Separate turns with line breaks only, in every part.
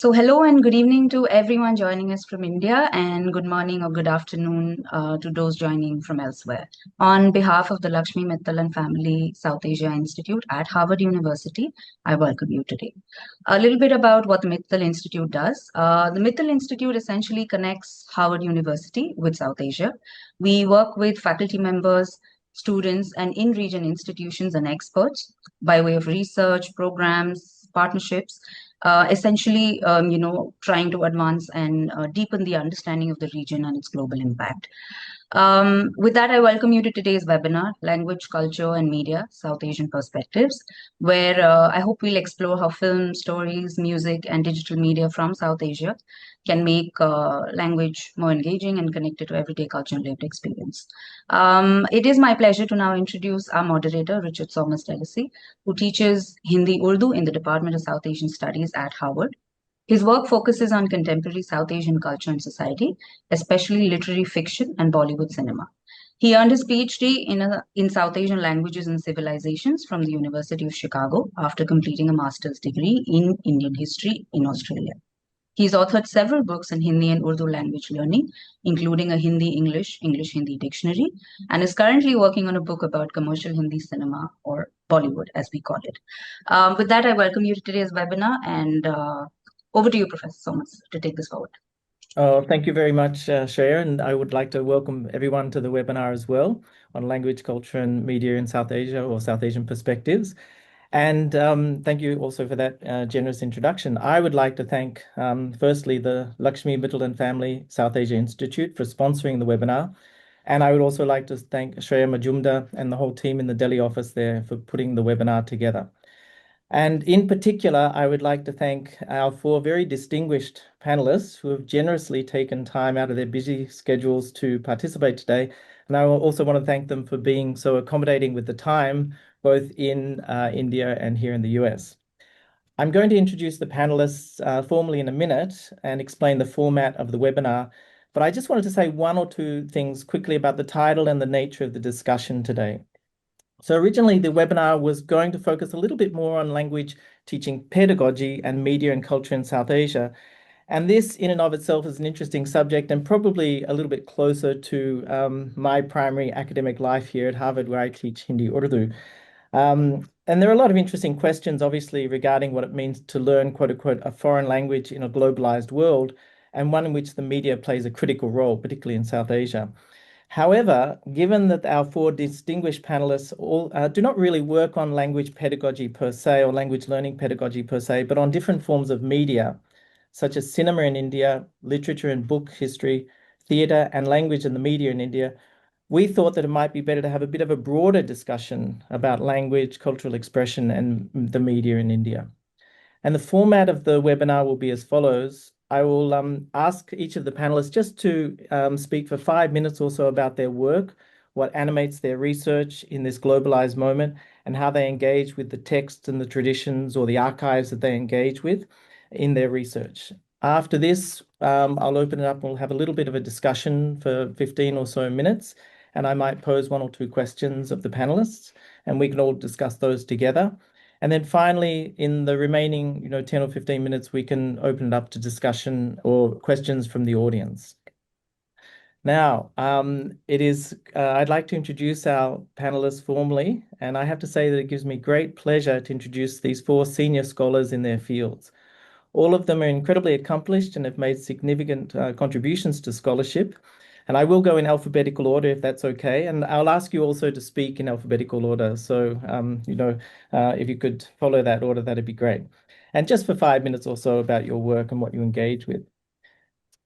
So, hello and good evening to everyone joining us from India, and good morning or good afternoon to those joining from elsewhere. On behalf of the Lakshmi Mittal and Family South Asia Institute at Harvard University, I welcome you today. A little bit about what the Mittal Institute does. The Mittal Institute essentially connects Harvard University with South Asia. We work with faculty members, students, and in region institutions and experts by way of research, programs, partnerships essentially, trying to advance and deepen the understanding of the region and its global impact. With that, I welcome you to today's webinar, Language, Culture, and Media, South Asian Perspectives, where I hope we'll explore how film, stories, music, and digital media from South Asia can make language more engaging and connected to everyday culture and lived experience. It is my pleasure to now introduce our moderator, Richard Somas Delisi, who teaches Hindi Urdu in the Department of South Asian Studies at Harvard. His work focuses on contemporary South Asian culture and society, especially literary fiction and Bollywood cinema. He earned his PhD in South Asian languages and civilizations from the University of Chicago after completing a master's degree in Indian history in Australia. He's authored several books in Hindi and Urdu language learning, including a Hindi Hindi dictionary, and is currently working on a book about commercial Hindi cinema, or Bollywood, as we call it. With that, I welcome you to today's webinar, and over to you, Professor Somas, to take this forward.
Thank you very much, Shreya, and I would like to welcome everyone to the webinar as well on language, culture, and media in South Asia, or South Asian perspectives. And thank you also for that generous introduction. I would like to thank, firstly, the Lakshmi Mittal and Family South Asia Institute for sponsoring the webinar. And I would also like to thank Shreya Majumdar and the whole team in the Delhi office there for putting the webinar together. And in particular, I would like to thank our four very distinguished panelists who have generously taken time out of their busy schedules to participate today. And I also want to thank them for being so accommodating with the time, both in India and here in the US. I'm going to introduce the panelists formally in a minute and explain the format of the webinar. But I just wanted to say one or two things quickly about the title and the nature of the discussion today. So originally, the webinar was going to focus a little bit more on language teaching pedagogy and media and culture in South Asia. And this in and of itself is an interesting subject and probably a little bit closer to my primary academic life here at Harvard, where I teach Hindi Urdu. And there are a lot of interesting questions, obviously, regarding what it means to learn, quote unquote, a foreign language in a globalized world, and one in which the media plays a critical role, particularly in South Asia. However, given that our four distinguished panelists all do not really work on language pedagogy per se or language learning pedagogy per se, but on different forms of media, such as cinema in India, literature and book history, theatre and language and the media in India, we thought that it might be better to have a bit of a broader discussion about language, cultural expression and the media in India. And the format of the webinar will be as follows. I will ask each of the panelists just to speak for 5 minutes or so about their work, what animates their research in this globalized moment, and how they engage with the texts and the traditions or the archives that they engage with in their research. After this, I'll open it up and we'll have a little bit of a discussion for 15 or so minutes, and I might pose one or two questions of the panelists, and we can all discuss those together. And then finally, in the remaining 10 or 15 minutes, we can open it up to discussion or questions from the audience. Now, I'd like to introduce our panelists formally, and I have to say that it gives me great pleasure to introduce these four senior scholars in their fields. All of them are incredibly accomplished and have made significant contributions to scholarship. And I will go in alphabetical order if that's okay. And I'll ask you also to speak in alphabetical order. So, if you could follow that order, that'd be great. And just for 5 minutes or so about your work and what you engage with.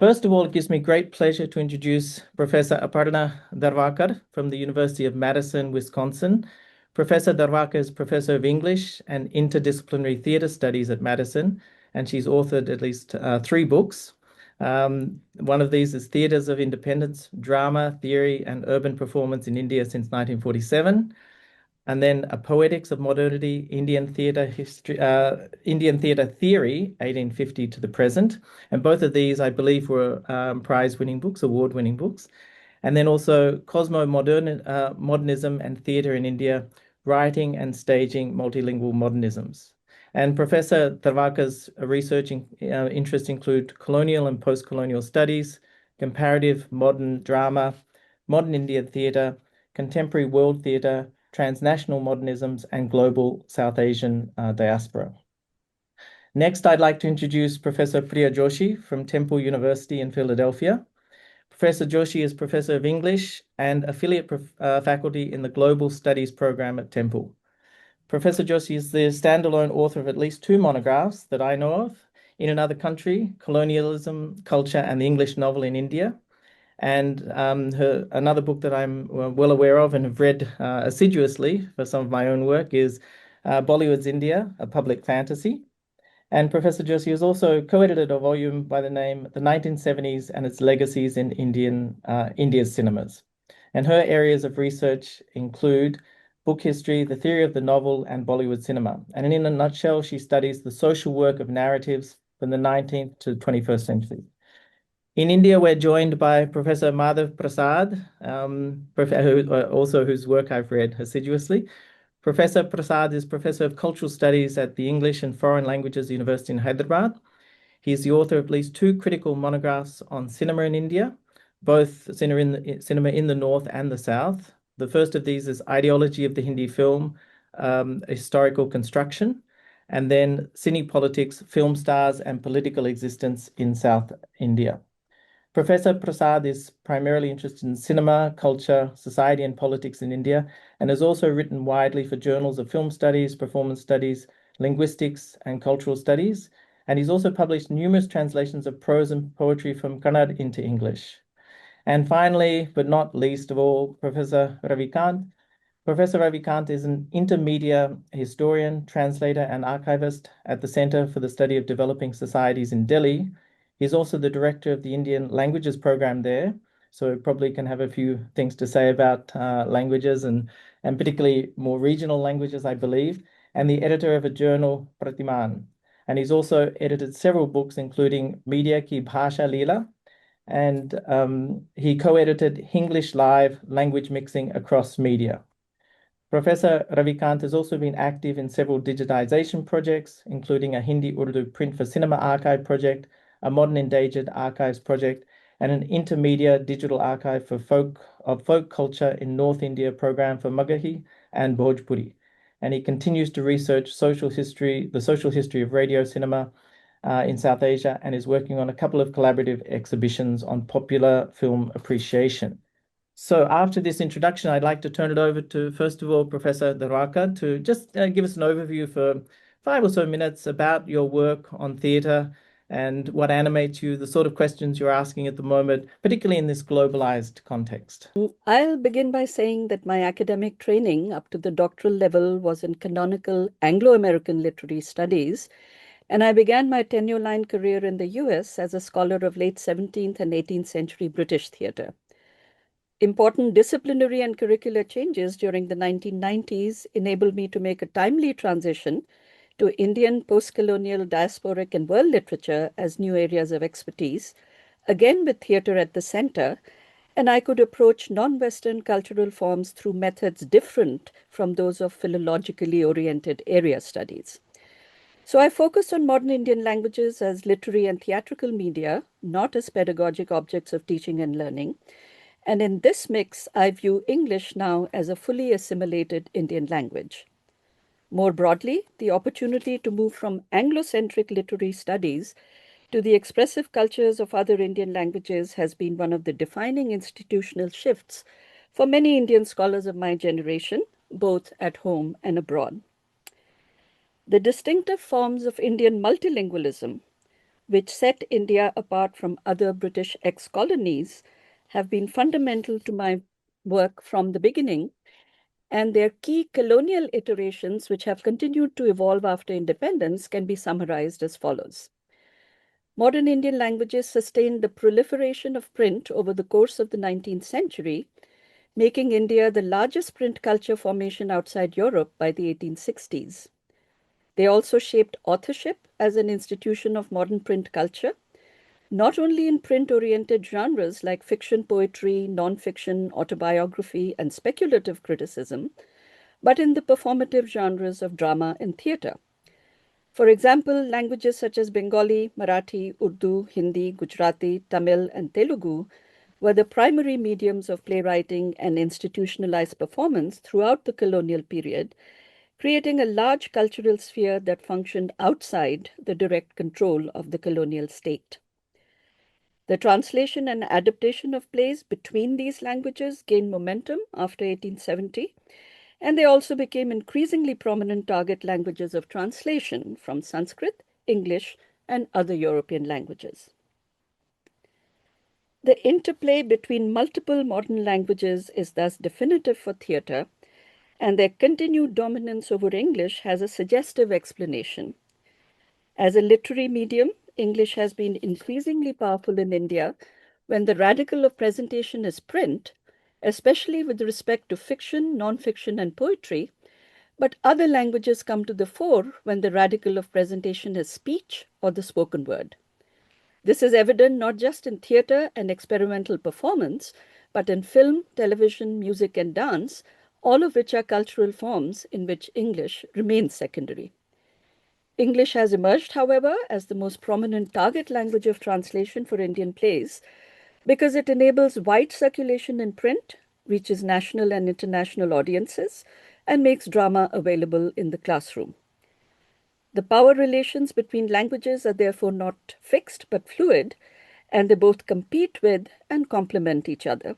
First of all, it gives me great pleasure to introduce Professor Aparna Darwakar from the University of Madison, Wisconsin. Professor Darwakar is Professor of English and Interdisciplinary Theatre Studies at Madison, and she's authored at least 3 books. One of these is Theatres of Independence, Drama, Theory, and Urban Performance in India since 1947. And then A Poetics of Modernity, Indian Theatre History, Indian Theatre Theory, 1850 to the present. And both of these, I believe, were prize-winning books, award-winning books. And then also Modernism and Theatre in India, Writing and Staging Multilingual Modernisms. And Professor Tarvaka's research interests include colonial and post-colonial studies, comparative modern drama, modern Indian theatre, contemporary world theatre, transnational modernisms, and global South Asian diaspora. Next, I'd like to introduce Professor Priya Joshi from Temple University in Philadelphia. Professor Joshi is Professor of English and affiliate faculty in the Global Studies program at Temple. Professor Joshi is the standalone author of at least 2 monographs that I know of: In Another Country, Colonialism, Culture, and the English Novel in India. And another book that I'm well aware of and have read assiduously for some of my own work is Bollywood's India, a Public Fantasy. And Professor Joshi has also co-edited a volume by the name The 1970s and Its Legacies in India's Cinemas. And her areas of research include book history, the theory of the novel, and Bollywood cinema. And in a nutshell, she studies the social work of narratives from the 19th to 21st century. In India, we're joined by Professor Madhav Prasad, whose work I've read assiduously. Professor Prasad is Professor of Cultural Studies at the English and Foreign Languages University in Hyderabad. He is the author of at least 2 critical monographs on cinema in India, both cinema in the North and the South. The first of these is Ideology of the Hindi Film, Historical Construction, and then Cine Politics, Film Stars and Political Existence in South India. Professor Prasad is primarily interested in cinema, culture, society, and politics in India, and has also written widely for journals of film studies, performance studies, linguistics, and cultural studies. And he's also published numerous translations of prose and poetry from Kannada into English. And finally, but not least of all, Professor Ravikant. Professor Ravikant is an intermedia historian, translator, and archivist at the Center for the Study of Developing Societies in Delhi. He's also the director of the Indian Languages program there, so probably can have a few things to say about languages and particularly more regional languages, I believe, and the editor of a journal, Pratiman. And he's also edited several books, including Media Ki Bhasha Leela, and he co-edited Hinglish Live, Language Mixing Across Media. Professor Ravikant has also been active in several digitization projects, including a Hindi-Urdu print for cinema archive project, a modern endangered archives project, and an intermedia digital archive for folk culture in North India program for Magahi and Bhojpuri. And he continues to research the social history of radio cinema in South Asia, and is working on a couple of collaborative exhibitions on popular film appreciation. So after this introduction, I'd like to turn it over to, first of all, Professor Darwaka to just give us an overview for 5 or so minutes about your work on theatre and what animates you, the sort of questions you're asking at the moment, particularly in this globalized context.
I'll begin by saying that my academic training up to the doctoral level was in canonical Anglo-American literary studies, and I began my tenure-line career in the US as a scholar of late 17th and 18th century British theatre. Important disciplinary and curricular changes during the 1990s enabled me to make a timely transition to Indian post-colonial diasporic and world literature as new areas of expertise, again with theatre at the center, and I could approach non-Western cultural forms through methods different from those of philologically oriented area studies. So I focused on modern Indian languages as literary and theatrical media, not as pedagogic objects of teaching and learning. And in this mix, I view English now as a fully assimilated Indian language. More broadly, the opportunity to move from Anglo-centric literary studies to the expressive cultures of other Indian languages has been one of the defining institutional shifts for many Indian scholars of my generation, both at home and abroad. The distinctive forms of Indian multilingualism, which set India apart from other British ex-colonies, have been fundamental to my work from the beginning, and their key colonial iterations, which have continued to evolve after independence, can be summarized as follows. Modern Indian languages sustained the proliferation of print over the course of the 19th century, making India the largest print culture formation outside Europe by the 1860s. They also shaped authorship as an institution of modern print culture, not only in print-oriented genres like fiction, poetry, non-fiction, autobiography, and speculative criticism, but in the performative genres of drama and theatre. For example, languages such as Bengali, Marathi, Urdu, Hindi, Gujarati, Tamil, and Telugu were the primary mediums of playwriting and institutionalized performance throughout the colonial period, creating a large cultural sphere that functioned outside the direct control of the colonial state. The translation and adaptation of plays between these languages gained momentum after 1870, and they also became increasingly prominent target languages of translation from Sanskrit, English, and other European languages. The interplay between multiple modern languages is thus definitive for theatre, and their continued dominance over English has a suggestive explanation. As a literary medium, English has been increasingly powerful in India when the radical of presentation is print, especially with respect to fiction, non-fiction, and poetry, but other languages come to the fore when the radical of presentation is speech or the spoken word. This is evident not just in theatre and experimental performance, but in film, television, music, and dance, all of which are cultural forms in which English remains secondary. English has emerged, however, as the most prominent target language of translation for Indian plays because it enables wide circulation in print, reaches national and international audiences, and makes drama available in the classroom. The power relations between languages are therefore not fixed but fluid, and they both compete with and complement each other.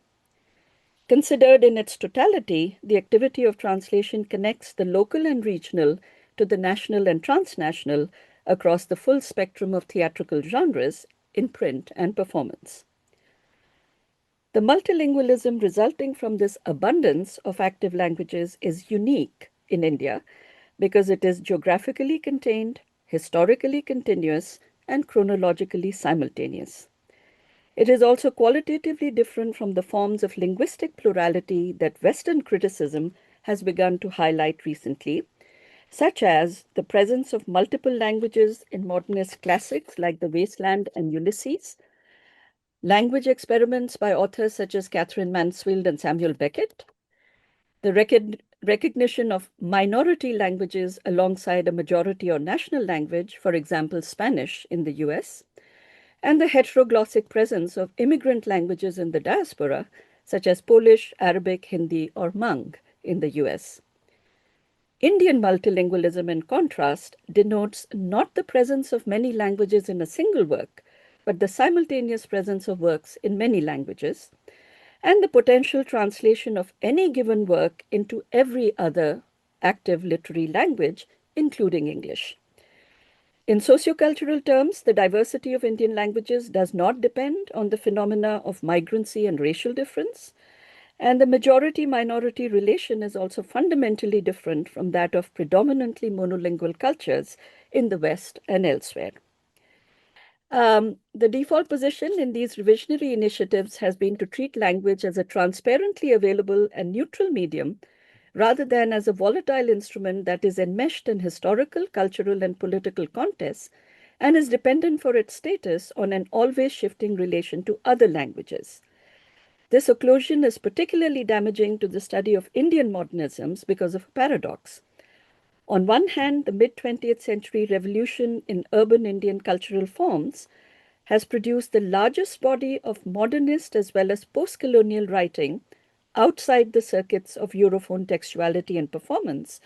Considered in its totality, the activity of translation connects the local and regional to the national and transnational across the full spectrum of theatrical genres in print and performance. The multilingualism resulting from this abundance of active languages is unique in India because it is geographically contained, historically continuous, and chronologically simultaneous. It is also qualitatively different from the forms of linguistic plurality that Western criticism has begun to highlight recently, such as the presence of multiple languages in modernist classics like The Wasteland and Ulysses, language experiments by authors such as Catherine Mansfield and Samuel Beckett, the recognition of minority languages alongside a majority or national language, for example, Spanish in the US, and the heteroglossic presence of immigrant languages in the diaspora, such as Polish, Arabic, Hindi, or Hmong in the US. Indian multilingualism, in contrast, denotes not the presence of many languages in a single work, but the simultaneous presence of works in many languages, and the potential translation of any given work into every other active literary language, including English. In sociocultural terms, the diversity of Indian languages does not depend on the phenomena of migrancy and racial difference, and the majority-minority relation is also fundamentally different from that of predominantly monolingual cultures in the West and elsewhere. The default position in these revisionary initiatives has been to treat language as a transparently available and neutral medium rather than as a volatile instrument that is enmeshed in historical, cultural, and political contests and is dependent for its status on an always shifting relation to other languages. This occlusion is particularly damaging to the study of Indian modernisms because of a paradox. On one hand, the mid-20th century revolution in urban Indian cultural forms has produced the largest body of modernist as well as post-colonial writing outside the circuits of Europhone textuality and performance,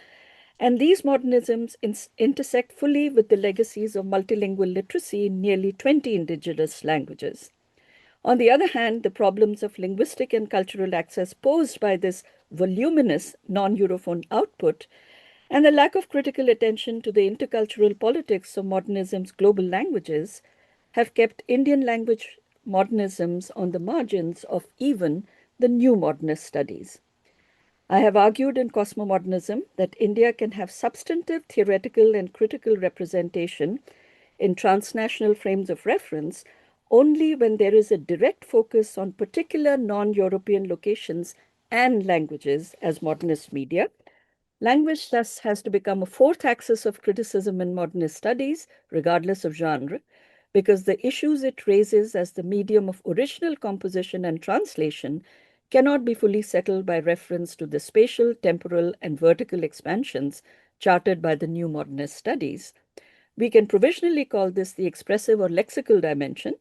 and these modernisms intersect fully with the legacies of multilingual literacy in nearly 20 indigenous languages. On the other hand, the problems of linguistic and cultural access posed by this voluminous non-Europhone output and the lack of critical attention to the intercultural politics of modernism's global languages have kept Indian language modernisms on the margins of even the new modernist studies. I have argued in Cosmomodernism that India can have substantive theoretical and critical representation in transnational frames of reference only when there is a direct focus on particular non-European locations and languages as modernist media. Language thus has to become a fourth axis of criticism in modernist studies, regardless of genre, because the issues it raises as the medium of original composition and translation cannot be fully settled by reference to the spatial, temporal, and vertical expansions charted by the new modernist studies, We can provisionally call this the expressive or lexical dimension.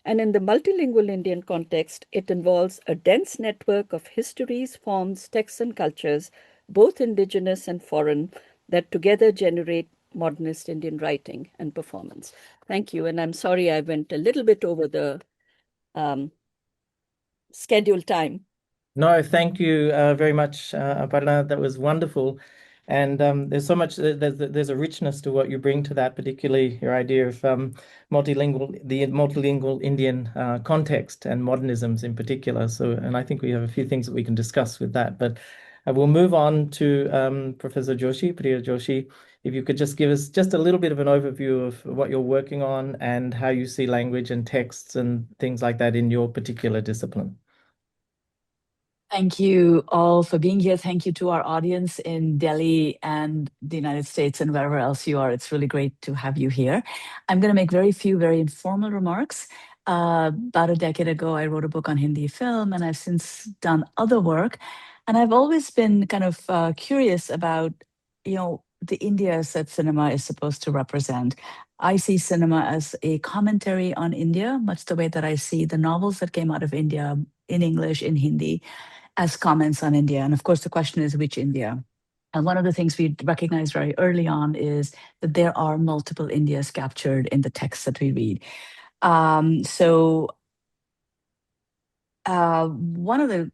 And in the multilingual Indian context, it involves a dense network of histories, forms, texts, and cultures, both indigenous and foreign, that together generate modernist Indian writing and performance. Thank you. And I'm sorry I went a little bit over the scheduled time.
No, thank you very much, Aparna. That was wonderful. And there's so much, there's a richness to what you bring to that, particularly your idea of the multilingual Indian context and modernisms in particular. So, and I think we have a few things that we can discuss with that. But we'll move on to Professor Joshi, Priya Joshi. If you could just give us just a little bit of an overview of what you're working on and how you see language and texts and things like that in your particular discipline.
Thank you all for being here. Thank you to our audience in Delhi and the United States and wherever else you are. It's really great to have you here. I'm going to make very few very informal remarks. About a decade ago, I wrote a book on Hindi film, and I've since done other work. And I've always been kind of curious about, the Indias that cinema is supposed to represent. I see cinema as a commentary on India, much the way that I see the novels that came out of India in English, in Hindi, as comments on India. And of course, the question is which India? And one of the things we recognized very early on is that there are multiple Indias captured in the texts that we read. One of the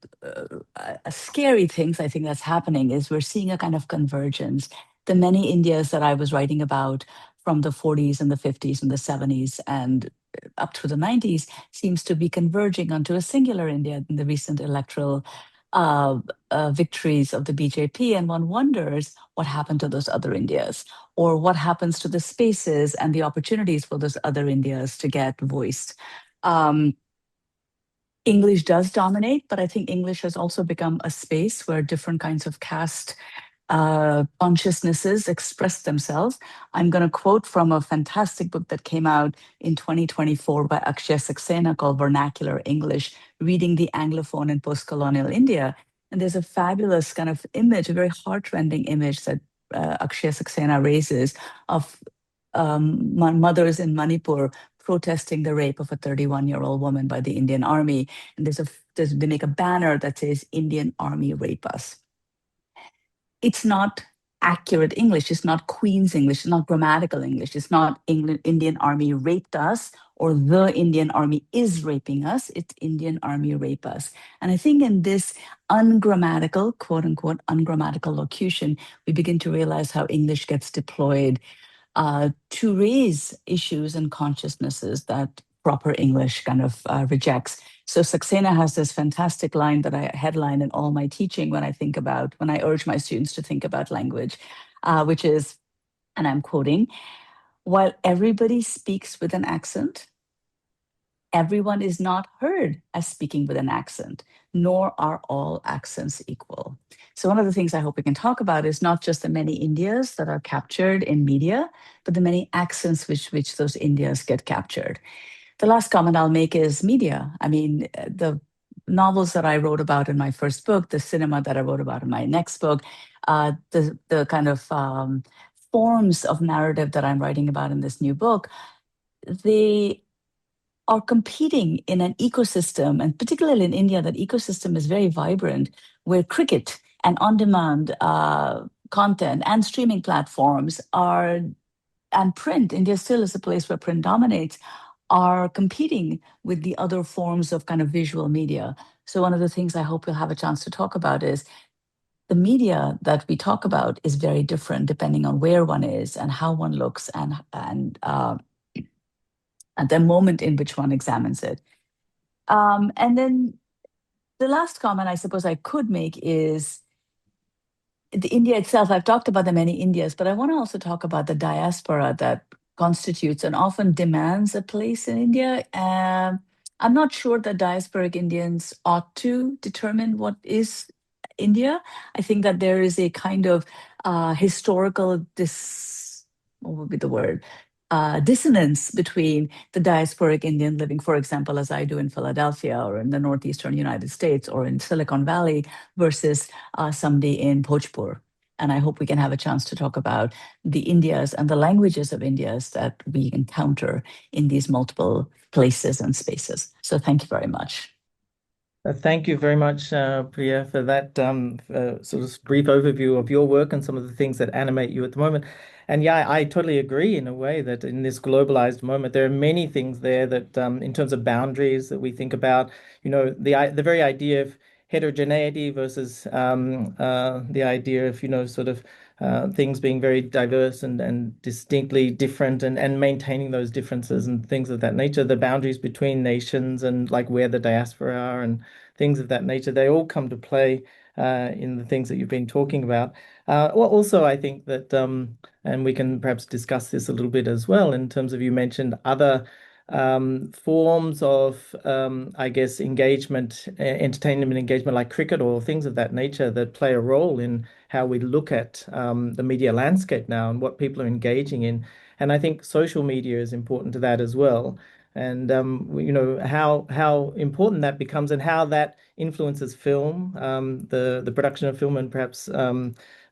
scary things I think that's happening is we're seeing a kind of convergence. The many Indias that I was writing about from the 40s and the 50s and the 70s and up through the 90s seems to be converging onto a singular India in the recent electoral victories of the BJP. And one wonders what happened to those other Indias, or what happens to the spaces and the opportunities for those other Indias to get voiced. English does dominate, but I think English has also become a space where different kinds of caste consciousnesses express themselves. I'm going to quote from a fantastic book that came out in 2024 by Akshay Saxena called Vernacular English, Reading the Anglophone in Post-Colonial India. And there's a fabulous kind of image, a very heart-rending image that Akshay Saxena raises of mothers in Manipur protesting the rape of a 31-year-old woman by the Indian Army. And they make a banner that says, "Indian Army rape us." It's not accurate English. It's not Queen's English. It's not grammatical English. It's not Indian Army raped us or the Indian Army is raping us. It's Indian Army rape us. And I think in this ungrammatical, quote unquote, ungrammatical locution, we begin to realize how English gets deployed to raise issues and consciousnesses that proper English kind of rejects. So Saxena has this fantastic line that I headline in all my teaching when I urge my students to think about language, which is, and I'm quoting, "While everybody speaks with an accent, everyone is not heard as speaking with an accent, nor are all accents equal." So one of the things I hope we can talk about is not just the many Indias that are captured in media, but the many accents which those Indias get captured. The last comment I'll make is media. I mean, the novels that I wrote about in my first book, the cinema that I wrote about in my next book, the kind of forms of narrative that I'm writing about in this new book, they are competing in an ecosystem, and particularly in India, that ecosystem is very vibrant, where cricket and on-demand content and streaming platforms are, and print, India still is a place where print dominates, are competing with the other forms of kind of visual media. So one of the things I hope we'll have a chance to talk about is the media that we talk about is very different depending on where one is and how one looks and at the moment in which one examines it. And then the last comment I suppose I could make is the India itself. I've talked about the many Indias, but I want to also talk about the diaspora that constitutes and often demands a place in India. I'm not sure that diasporic Indians ought to determine what is India. I think that there is a kind of historical what would be the word? Dissonance between the diasporic Indian living, for example, as I do in Philadelphia or in the northeastern United States or in Silicon Valley versus somebody in Bhojpur. And I hope we can have a chance to talk about the Indias and the languages of Indias that we encounter in these multiple places and spaces. So thank you very much.
Thank you very much, Priya, for that sort of brief overview of your work and some of the things that animate you at the moment. And yeah, I totally agree in a way that in this globalized moment, there are many things there that, in terms of boundaries that we think about, the very idea of heterogeneity versus the idea of, sort of things being very diverse and distinctly different and maintaining those differences and things of that nature, the boundaries between nations and like where the diaspora are and things of that nature, they all come to play in the things that you've been talking about. Well, also, I think that, and we can perhaps discuss this a little bit as well, in terms of you mentioned other forms of, I guess, engagement, entertainment engagement like cricket or things of that nature that play a role in how we look at the media landscape now and what people are engaging in. And I think social media is important to that as well. And how important that becomes and how that influences film, the production of film, and perhaps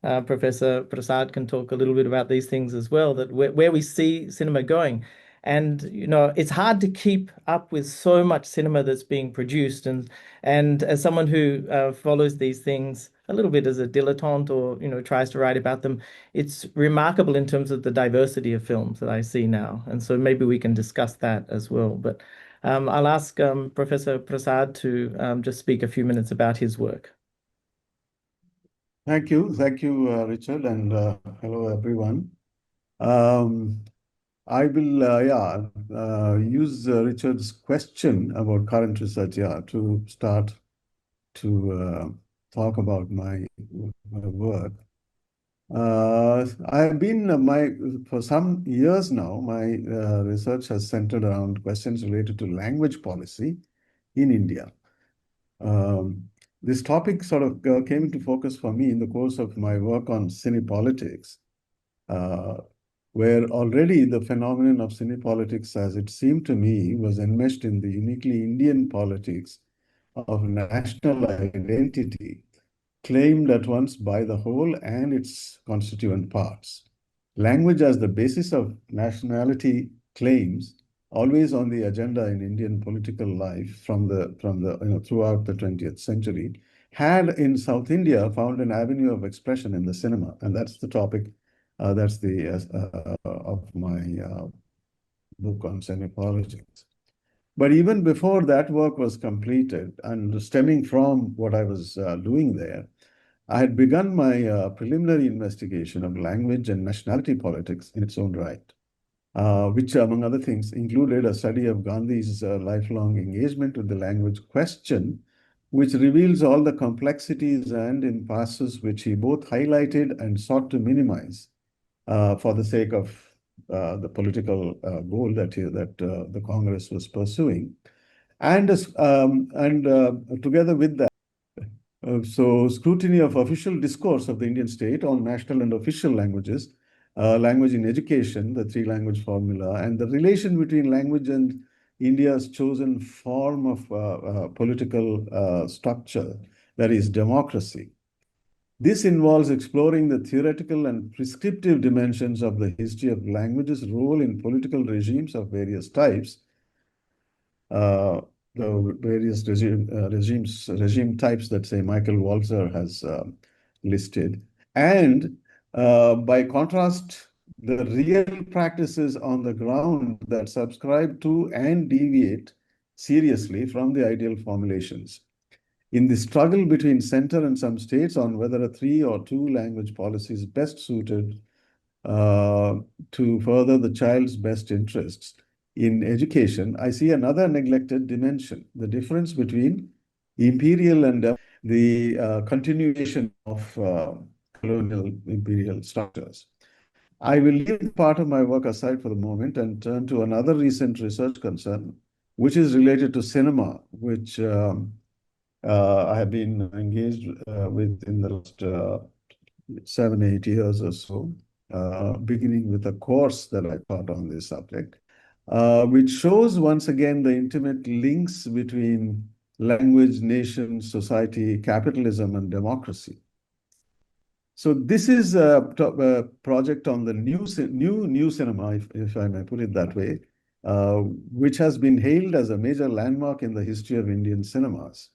Professor Prasad can talk a little bit about these things as well, that where we see cinema going. And it's hard to keep up with so much cinema that's being produced. And as someone who follows these things a little bit as a dilettante or tries to write about them, it's remarkable in terms of the diversity of films that I see now. And so maybe we can discuss that as well. But I'll ask Professor Prasad to just speak a few minutes about his work.
Thank you, Richard, and hello everyone. I will, use Richard's question about current research, to start to talk about my work. I've been for some years now. My research has centered around questions related to language policy in India. This topic sort of came into focus for me in the course of my work on cinepolitics, where already the phenomenon of cinepolitics, as it seemed to me, was enmeshed in the uniquely Indian politics of national identity, claimed at once by the whole and its constituent parts. Language as the basis of nationality claims, always on the agenda in Indian political life from the throughout the 20th century, had in South India found an avenue of expression in the cinema, and that's the topic. That's the of my book on cinepolitics. But even before that work was completed, and stemming from what I was doing there, I had begun my preliminary investigation of language and nationality politics in its own right, which, among other things, included a study of Gandhi's lifelong engagement with the language question, which reveals all the complexities and impasses which he both highlighted and sought to minimize for the sake of the political goal that the Congress was pursuing. And together with that, so scrutiny of official discourse of the Indian state on national and official languages, language in education, the three-language formula, and the relation between language and India's chosen form of political structure, that is democracy. This involves exploring the theoretical and prescriptive dimensions of the history of language's role in political regimes of various types, the various regime types that, say, Michael Walzer has listed. And by contrast, the real practices on the ground that subscribe to and deviate seriously from the ideal formulations. In the struggle between center and some states on whether a 3 or 2 language policy is best suited to further the child's best interests in education, I see another neglected dimension, the difference between imperial and the continuation of colonial imperial structures. I will leave part of my work aside for the moment and turn to another recent research concern, which is related to cinema, which I have been engaged with in the last 7, 8 years or so, beginning with a course that I taught on this subject, which shows once again the intimate links between language, nation, society, capitalism, and democracy. So this is a project on the new cinema, if I may put it that way, which has been hailed as a major landmark in the history of Indian cinemas.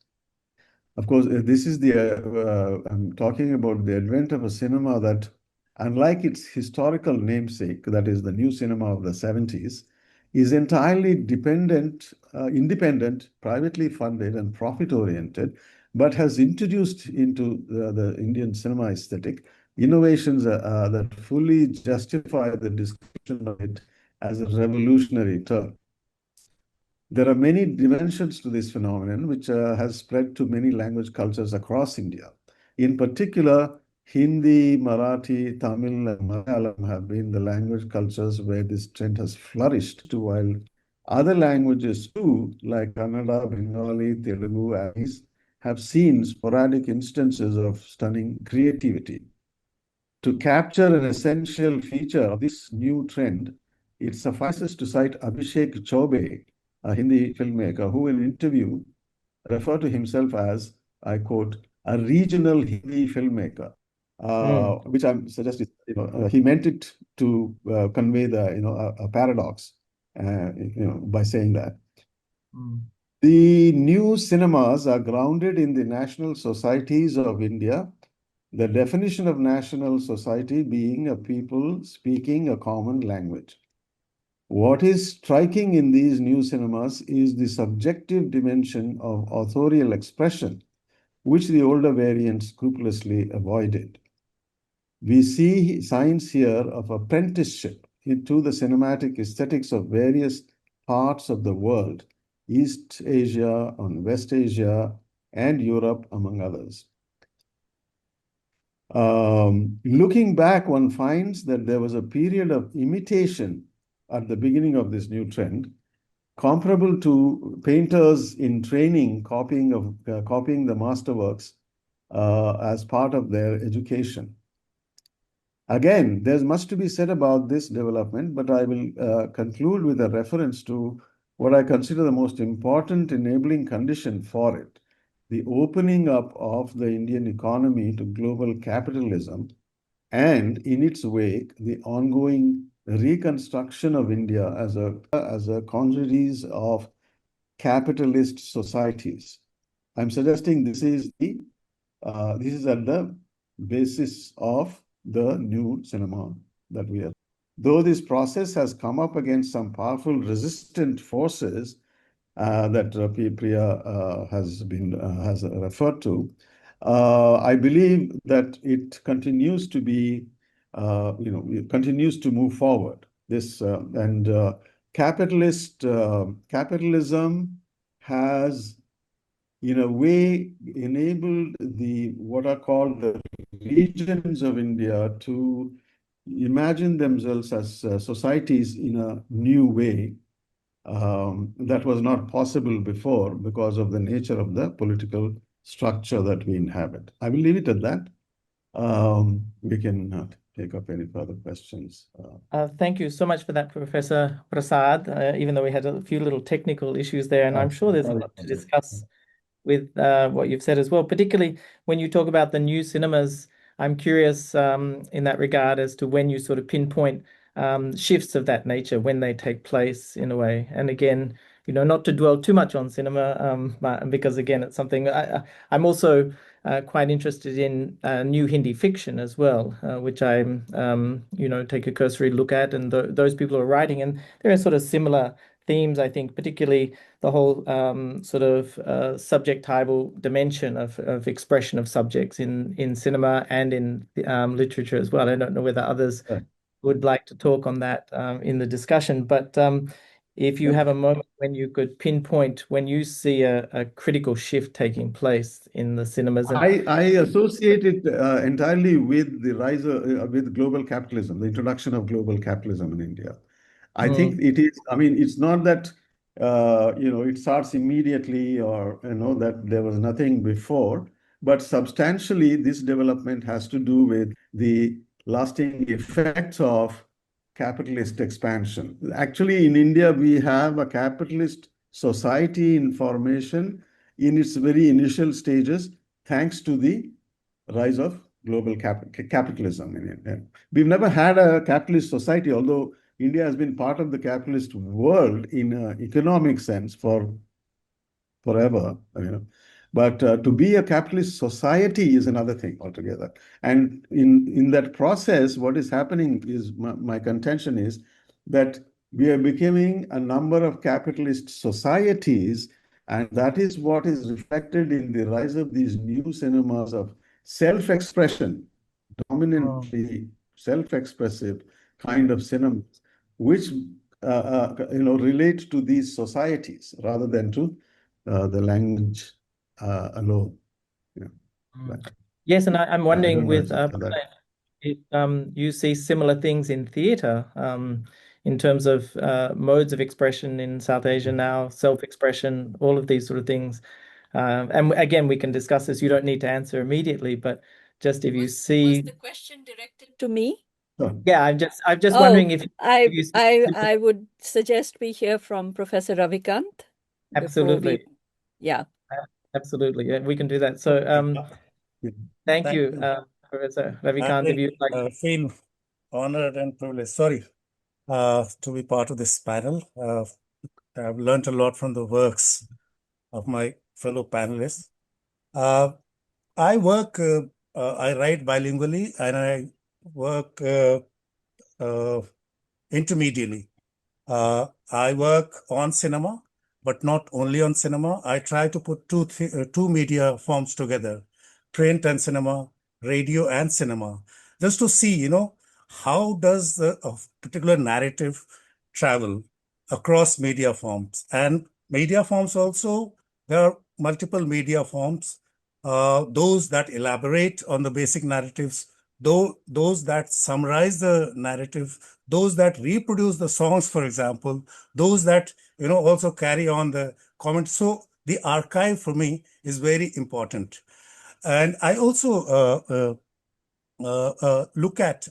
Of course, this is I'm talking about the advent of a cinema that, unlike its historical namesake, that is the new cinema of the 70s, is entirely independent, privately funded, and profit-oriented, but has introduced into the Indian cinema aesthetic innovations that fully justify the description of it as a revolutionary term. There are many dimensions to this phenomenon, which has spread to many language cultures across India. In particular, Hindi, Marathi, Tamil, and Malayalam have been the language cultures where this trend has flourished, while other languages too, like Kannada, Bengali, Telugu, Assamese, have seen sporadic instances of stunning creativity. To capture an essential feature of this new trend, it suffices to cite Abhishek Chaubey, a Hindi filmmaker, who in an interview referred to himself as, I quote, a regional Hindi filmmaker, which I'm suggesting, he meant it to convey a paradox, by saying that. The new cinemas are grounded in the national societies of India, the definition of national society being a people speaking a common language. What is striking in these new cinemas is the subjective dimension of authorial expression, which the older variants scrupulously avoided. We see signs here of apprenticeship to the cinematic aesthetics of various parts of the world, East Asia, and West Asia, and Europe, among others. Looking back, one finds that there was a period of imitation at the beginning of this new trend, comparable to painters in training copying the masterworks as part of their education. Again, there's much to be said about this development, but I will conclude with a reference to what I consider the most important enabling condition for it: the opening up of the Indian economy to global capitalism, and in its wake, the ongoing reconstruction of India as a congeries of capitalist societies. I'm suggesting this is at the basis of the new cinema that we are. Though this process has come up against some powerful resistant forces that Priya has referred to, I believe that it continues to be, it continues to move forward. Capitalism has, in a way, enabled what are called the regions of India to imagine themselves as societies in a new way that was not possible before because of the nature of the political structure that we inhabit. I will leave it at that. We can take up any further questions.
Thank you so much for that, Professor Prasad, even though we had a few little technical issues there, and I'm sure there's a lot to discuss with what you've said as well, particularly when you talk about the new cinemas. I'm curious in that regard as to when you sort of pinpoint shifts of that nature, when they take place in a way. And again, not to dwell too much on cinema, because again, it's something I'm also quite interested in new Hindi fiction as well, which I'm, take a cursory look at, and those people are writing, and there are sort of similar themes, I think, particularly the whole sort of subjectival dimension of expression of subjects in cinema and in literature as well. I don't know whether others would like to talk on that in the discussion, but if you have a moment when you could pinpoint when you see a critical shift taking place in the cinemas.
I associate it entirely with the rise with global capitalism, the introduction of global capitalism in India. I think it is, it's not that, it starts immediately or, that there was nothing before, but substantially this development has to do with the lasting effects of capitalist expansion. Actually, in India, we have a capitalist society in formation in its very initial stages, thanks to the rise of global capitalism in it. We've never had a capitalist society, although India has been part of the capitalist world in an economic sense for forever, But to be a capitalist society is another thing altogether. And in that process, what is happening is my contention is that we are becoming a number of capitalist societies, and that is what is reflected in the rise of these new cinemas of self-expression, dominantly self-expressive kind of cinemas, which relate to these societies rather than to the language alone. Yeah. But
Yes, and I'm
I
wondering
don't know
with
that.
if you see similar things in theatre in terms of modes of expression in South Asia now, self-expression, all of these sort of things. And again, we can discuss this. You don't need to answer immediately, but just if you
Was
see,
the question directed to me?
yeah, I'm just
Oh,
wondering if you see
I would suggest we hear from Professor Ravikant before
absolutely,
yeah.
absolutely, yeah, we can do that. So, thank
Thank
you,
you.
Professor
I
Ravikant. If you'd like,
feel honored and privileged. Sorry, to be part of this panel. I've learned a lot from the works of my fellow panelists. I work, I write bilingually, and I work intermediately. I work on cinema, but not only on cinema. I try to put two media forms together, print and cinema, radio and cinema, just to see, how does a particular narrative travel across media forms. And media forms also, there are multiple media forms, those that elaborate on the basic narratives, those that summarize the narrative, those that reproduce the songs, for example, those that also carry on the comments. So the archive for me is very important. And I also look at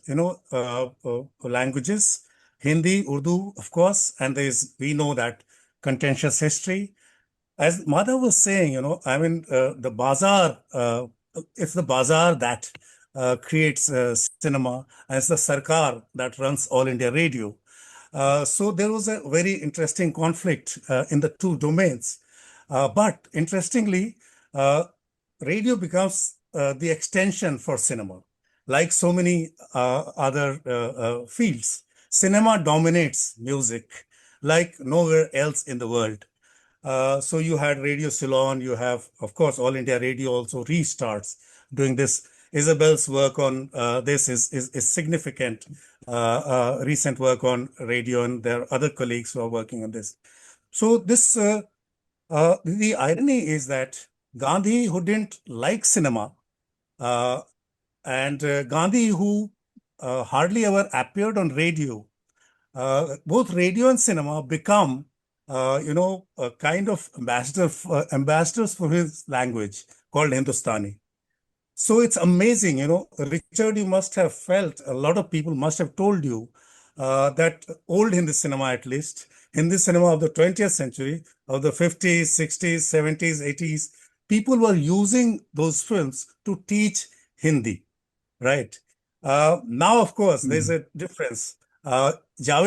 languages, Hindi, Urdu, of course, and we know that contentious history. As Madhav was saying, I mean, the bazaar, it's the bazaar that creates cinema, and it's the Sarkar that runs All India Radio. So there was a very interesting conflict in the two domains. But interestingly, radio becomes the extension for cinema. Like so many other fields, cinema dominates music like nowhere else in the world. So you had Radio Ceylon, you have, of course, All India Radio also restarts doing this. Isabel's work on this is significant. Recent work on radio, and there are other colleagues who are working on this. So the irony is that Gandhi, who didn't like cinema, and Gandhi, who hardly ever appeared on radio, both radio and cinema become, a kind of ambassadors for his language called Hindustani. So it's amazing, Richard, you must have felt, a lot of people must have told you that old Hindi cinema, at least, Hindi cinema of the 20th century, of the 50s, 60s, 70s, 80s, people were using those films to teach Hindi, right? Now, of course, there's a difference. Javed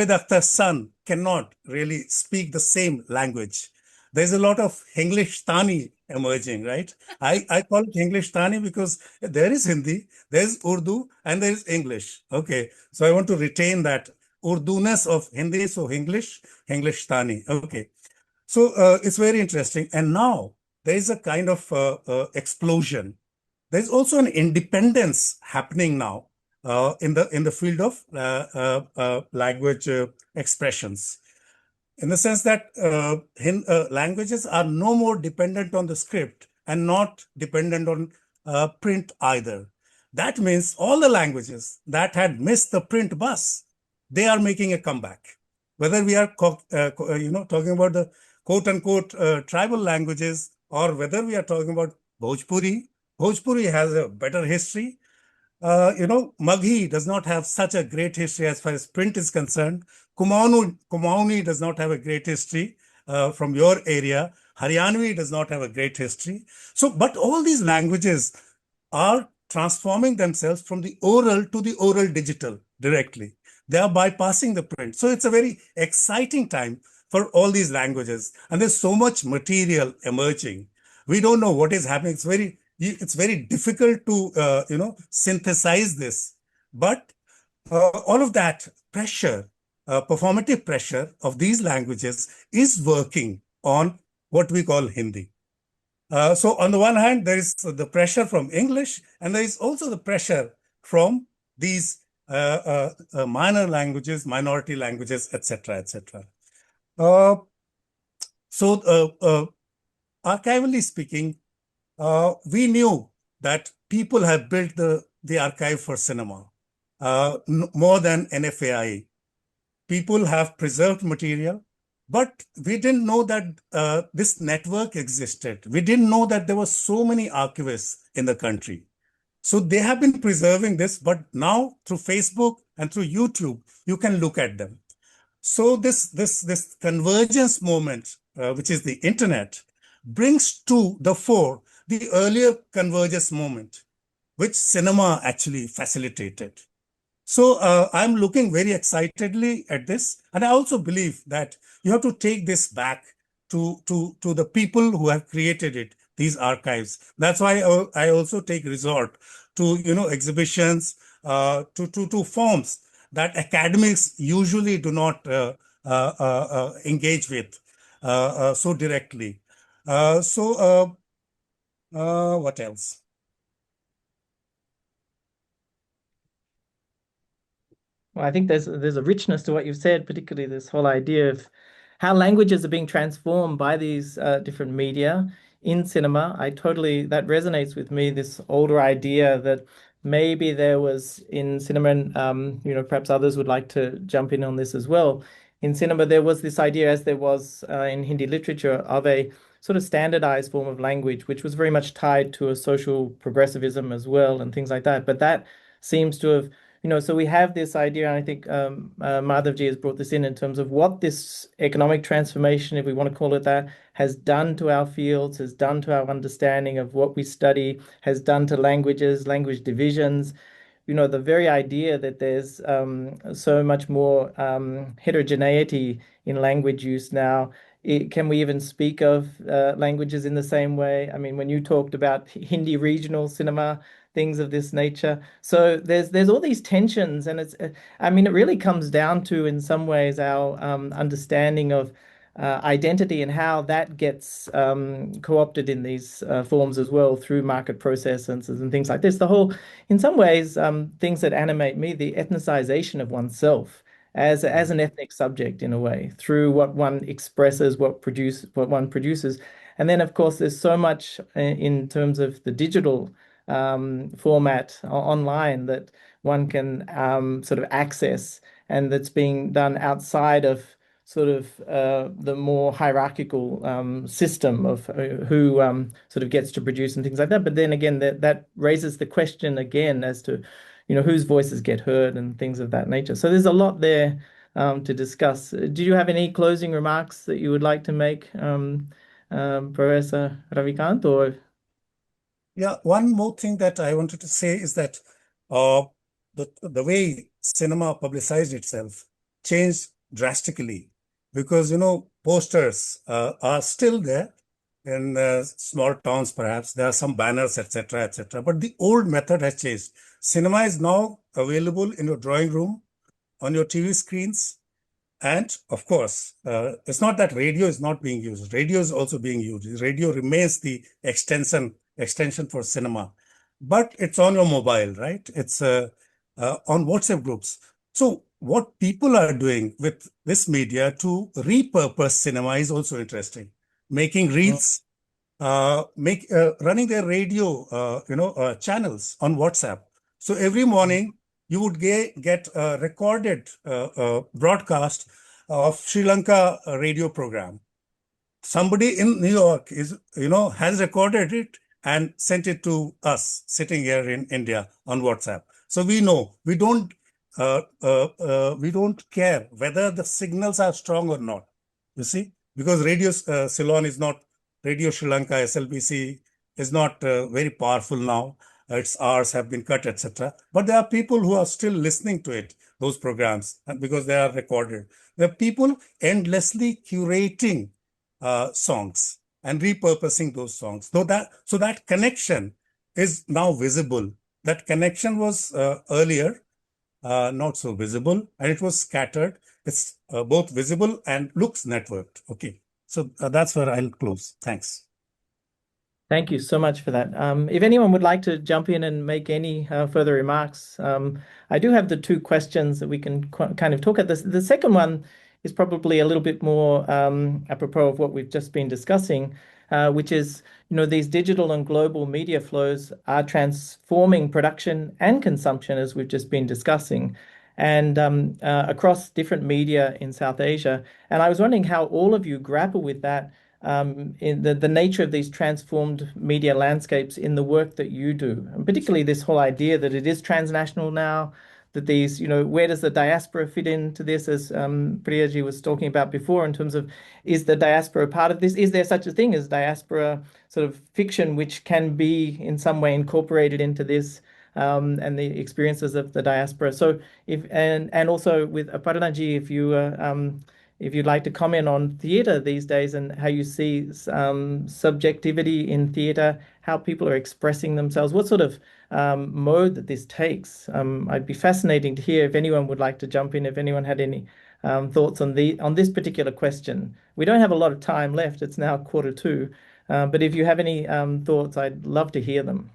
Akhtar's son cannot really speak the same language. There's a lot of Englishtani emerging, right? I call it Englishtani because there is Hindi, there's Urdu, and there is English. Okay, so I want to retain that Urdu-ness of Hindi, so Englishtani. Okay, so it's very interesting. And now there is a kind of explosion. There's also an independence happening now in the field of language expressions, in the sense that languages are no more dependent on the script and not dependent on print either. That means all the languages that had missed the print bus, they are making a comeback. Whether we are talking about the quote unquote tribal languages, or whether we are talking about Bhojpuri. Bhojpuri has a better history. Maghi does not have such a great history as far as print is concerned. Kumauni does not have a great history from your area. Haryanvi does not have a great history. So, but all these languages are transforming themselves from the oral to the oral digital directly. They are bypassing the print. So it's a very exciting time for all these languages. And there's so much material emerging. We don't know what is happening. It's very difficult to, synthesize this. But all of that pressure, performative pressure of these languages is working on what we call Hindi. So on the one hand, there is the pressure from English, and there is also the pressure from these minor languages, minority languages, etc., etc. Archivally speaking, we knew that people have built the archive for cinema more than NFAI. People have preserved material, but we didn't know that this network existed. We didn't know that there were so many archivists in the country. So they have been preserving this, but now through Facebook and through YouTube, you can look at them. So this convergence moment, which is the internet, brings to the fore the earlier convergence moment, which cinema actually facilitated. So I'm looking very excitedly at this. And I also believe that you have to take this back to the people who have created it, these archives. That's why I also take resort to, exhibitions, to forms that academics usually do not engage with so directly. What else?
Well, I think there's a richness to what you've said, particularly this whole idea of how languages are being transformed by these different media in cinema. That resonates with me, this older idea that maybe there was in cinema, and perhaps others would like to jump in on this as well. In cinema, there was this idea, as there was in Hindi literature, of a sort of standardized form of language, which was very much tied to a social progressivism as well and things like that. But that seems to have so we have this idea, and I think Madhavji has brought this in terms of what this economic transformation, if we want to call it that, has done to our fields, has done to our understanding of what we study, has done to languages, language divisions. The very idea that there's so much more heterogeneity in language use now. Can we even speak of languages in the same way? I mean, when you talked about Hindi regional cinema, things of this nature. So there's all these tensions, and it really comes down to, in some ways, our understanding of identity and how that gets co-opted in these forms as well through market processes and things like this. In some ways, things that animate me, the ethnicization of oneself as an ethnic subject in a way, through what one expresses, what one produces. And then, of course, there's so much in terms of the digital format online that one can sort of access, and that's being done outside of sort of the more hierarchical system of who sort of gets to produce and things like that. But then again, that raises the question again as to, whose voices get heard and things of that nature. So there's a lot there to discuss. Do you have any closing remarks that you would like to make, Professor Ravikant, or?
Yeah, one more thing that I wanted to say is that the way cinema publicized itself changed drastically, because posters are still there in small towns. Perhaps there are some banners, etc., etc. But the old method has changed. Cinema is now available in your drawing room, on your TV screens. And of course, it's not that radio is not being used. Radio is also being used. Radio remains the extension for cinema, but it's on your mobile, right? It's on WhatsApp groups. So what people are doing with this media to repurpose cinema is also interesting. Making reels, running their radio, channels on WhatsApp. So every morning you would get a recorded broadcast of Sri Lanka radio program. Somebody in New York has recorded it and sent it to us sitting here in India on WhatsApp. So we know we don't care whether the signals are strong or not. You see, because Radio Ceylon is not, Radio Sri Lanka, SLBC, is not very powerful now. its hours have been cut, etc. But there are people who are still listening to it, those programs, because they are recorded. There are people endlessly curating songs and repurposing those songs. So that connection is now visible. That connection was earlier not so visible, and it was scattered. It's both visible and looks networked. Okay, so that's where I'll close. Thanks.
Thank you so much for that. If anyone would like to jump in and make any further remarks, I do have the two questions that we can kind of talk at. The second one is probably a little bit more apropos of what we've just been discussing, which is, these digital and global media flows are transforming production and consumption, as we've just been discussing, and across different media in South Asia. And I was wondering how all of you grapple with that, in the nature of these transformed media landscapes in the work that you do, and particularly this whole idea that it is transnational now, that these, where does the diaspora fit into this, as Priyaji was talking about before, in terms of, is the diaspora part of this? Is there such a thing as diaspora sort of fiction, which can be in some way incorporated into this, and the experiences of the diaspora? So and also with Aparnaji, if you'd like to comment on theatre these days and how you see subjectivity in theatre, how people are expressing themselves, what sort of mode that this takes. I'd be fascinating to hear if anyone would like to jump in, if anyone had any thoughts on this particular question. We don't have a lot of time left. It's now 1:45. But if you have any thoughts, I'd love to hear them.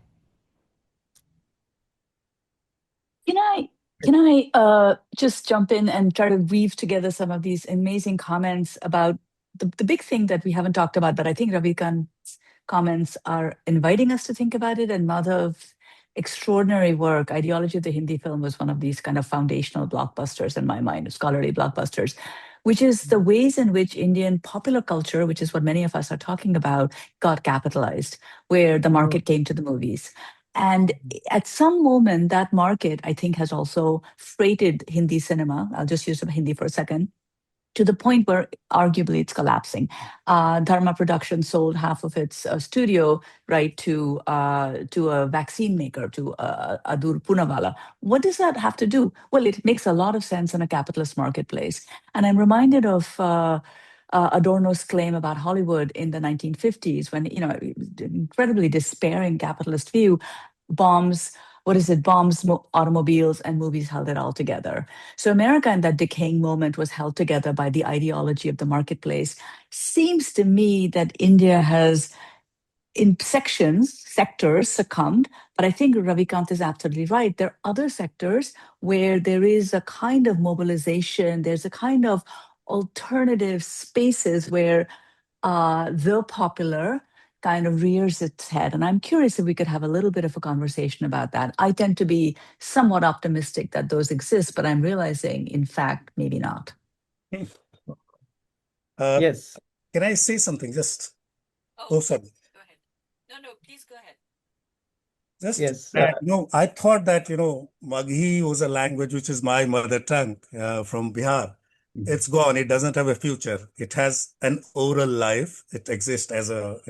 Can I just jump in and try to weave together some of these amazing comments about the big thing that we haven't talked about, but I think Ravikant's comments are inviting us to think about it. And Madhav's extraordinary work, Ideology of the Hindi Film, was one of these kind of foundational blockbusters in my mind, scholarly blockbusters, which is the ways in which Indian popular culture, which is what many of us are talking about, got capitalized, where the market came to the movies. And at some moment, that market, I think, has also freighted Hindi cinema. I'll just use Hindi for a second, to the point where arguably it's collapsing. Dharma Productions sold half of its studio right to a vaccine maker, to Adur Poonawalla. What does that have to do? Well, it makes a lot of sense in a capitalist marketplace. And I'm reminded of Adorno's claim about Hollywood in the 1950s, when, incredibly despairing capitalist view, bombs, automobiles, and movies held it all together. So America in that decaying moment was held together by the ideology of the marketplace. Seems to me that India has, in sectors succumbed, but I think Ravikant is absolutely right. There are other sectors where there is a kind of mobilization, there's a kind of alternative spaces where the popular kind of rears its head. And I'm curious if we could have a little bit of a conversation about that. I tend to be somewhat optimistic that those exist, but I'm realizing, in fact, maybe not.
Yes.
Can I say something? Just sorry.
Go ahead. No, please go ahead.
Just
Yes.
I thought that Maghi was a language which is my mother tongue from Bihar. It's gone. It doesn't have a future. It has an oral life. It exists as a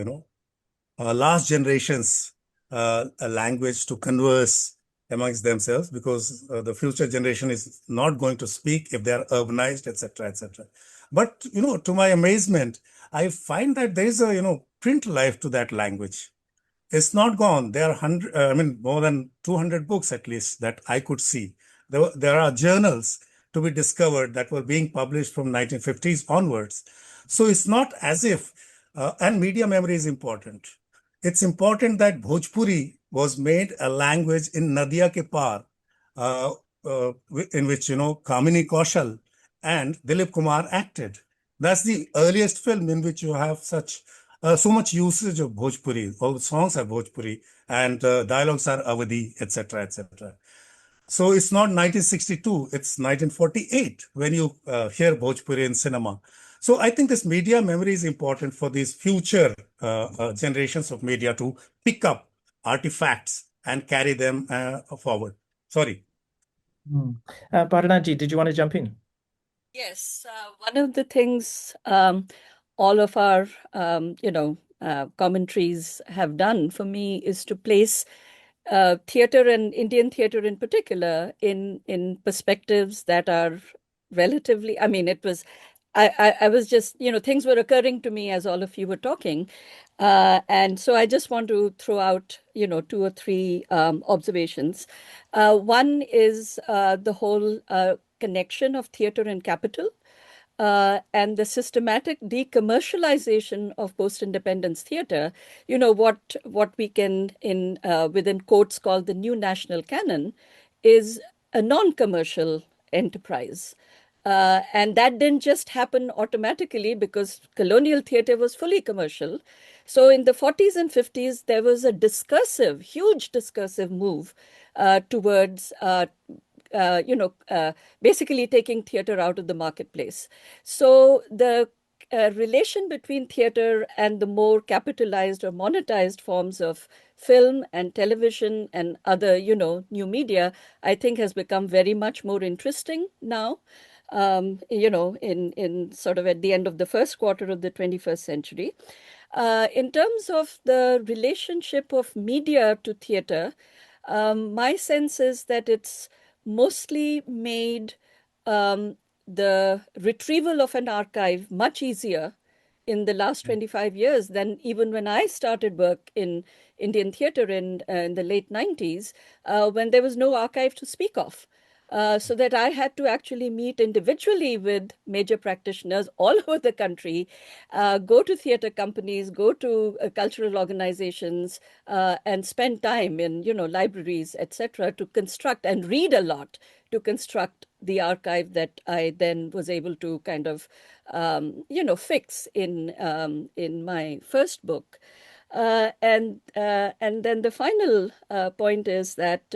last generation's a language to converse amongst themselves, because the future generation is not going to speak if they are urbanized, etc., etc. But to my amazement, I find that there is a print life to that language. It's not gone. There are more than 200 books at least that I could see. There are journals to be discovered that were being published from 1950s onwards. So it's not as if, and media memory is important. It's important that Bhojpuri was made a language in Nadia Ke Paar, in which, Kamini Kaushal and Dilip Kumar acted. That's the earliest film in which you have so much usage of Bhojpuri. All the songs are Bhojpuri, and dialogues are Awadhi, etc., etc. So it's not 1962, it's 1948 when you hear Bhojpuri in cinema. So I think this media memory is important for these future generations of media to pick up artifacts and carry them forward. Sorry.
Paranaji, did you want to jump in?
Yes, one of the things all of our, commentaries have done for me is to place theater and Indian theater in particular in perspectives that are relatively, I mean, it was, I was just, things were occurring to me as all of you were talking. And so I just want to throw out, two or three observations. One is the whole connection of theater and capital. And the systematic decommercialization of post-independence theater, what we can in within quotes call the new national canon, is a non-commercial enterprise. And that didn't just happen automatically because colonial theater was fully commercial. So in the 40s and 50s, there was a huge discursive move towards basically taking theater out of the marketplace. So the relation between theater and the more capitalized or monetized forms of film and television and other, new media, I think has become very much more interesting now. In sort of at the end of the first quarter of the 21st century. In terms of the relationship of media to theater, my sense is that it's mostly made the retrieval of an archive much easier in the last 25 years than even when I started work in Indian theater in the late 90s, when there was no archive to speak of. So that I had to actually meet individually with major practitioners all over the country, go to theater companies, go to cultural organizations, and spend time in, libraries, etc., to construct and read a lot to construct the archive that I then was able to kind of, fix in my first book. And then the final point is that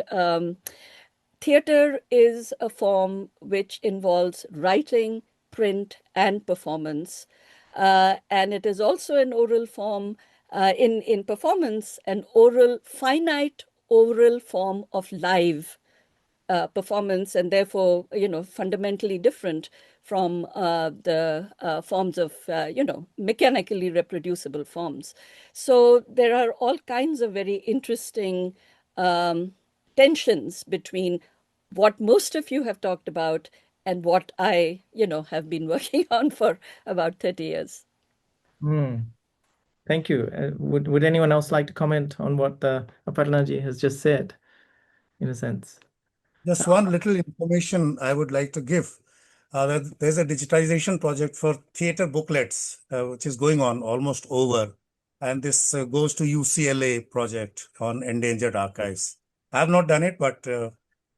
theater is a form which involves writing, print, and performance. And it is also an oral form, in performance, an finite oral form of live performance, and therefore, fundamentally different from the forms of, mechanically reproducible forms. So there are all kinds of very interesting tensions between what most of you have talked about and what I, have been working on for about 30 years.
Thank you. Would anyone else like to comment on what Aparnaji has just said, in a sense?
Just one little information I would like to give. There's a digitization project for theater booklets, which is going on, almost over. And this goes to UCLA project on endangered archives. I have not done it, but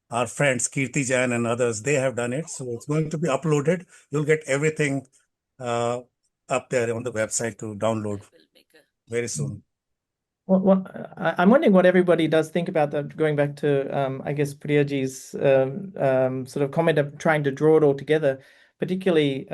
our friends, Kirti Jain and others, they have done it. So it's going to be uploaded. You'll get everything up there on the website to download very soon.
I'm wondering what everybody does think about that, going back to, I guess, Priyaji's sort of comment of trying to draw it all together, particularly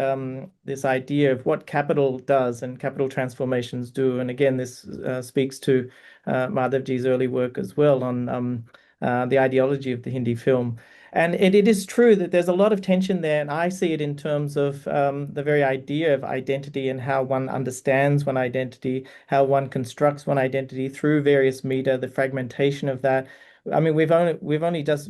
this idea of what capital does and capital transformations do. And again, this speaks to Madhavji's early work as well on the ideology of the Hindi film. And it is true that there's a lot of tension there, and I see it in terms of the very idea of identity and how one understands one identity, how one constructs one identity through various media, the fragmentation of that. I mean, we've only just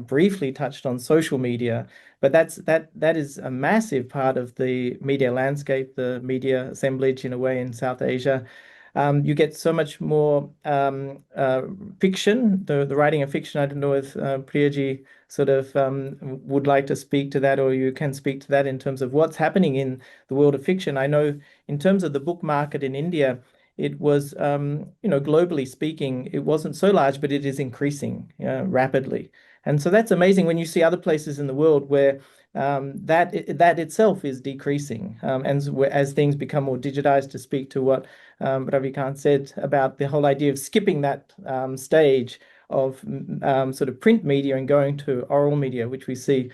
briefly touched on social media, but that is a massive part of the media landscape, the media assemblage in a way in South Asia. You get so much more fiction, the writing of fiction. I don't know if Priyaji sort of would like to speak to that, or you can speak to that in terms of what's happening in the world of fiction. I know in terms of the book market in India, it was, globally speaking, it wasn't so large, but it is increasing rapidly. And so that's amazing when you see other places in the world where that itself is decreasing. And as things become more digitized, to speak to what Ravikant said about the whole idea of skipping that stage of sort of print media and going to oral media, which we see,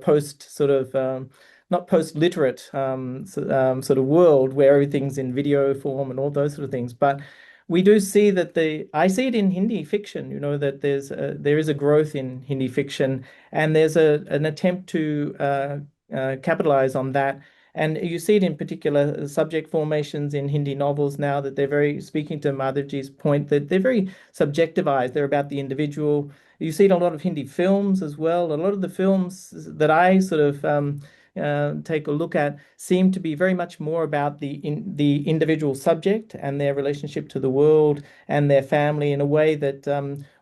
post sort of not post-literate sort of world where everything's in video form and all those sort of things. But we do see that I see it in Hindi fiction, that there is a growth in Hindi fiction, and there's an attempt to capitalize on that And you see it in particular subject formations in Hindi novels now, that they're very, speaking to Madhavji's point, that they're very subjectivized. They're about the individual. You see it in a lot of Hindi films as well. A lot of the films that I sort of take a look at seem to be very much more about the individual subject and their relationship to the world and their family in a way that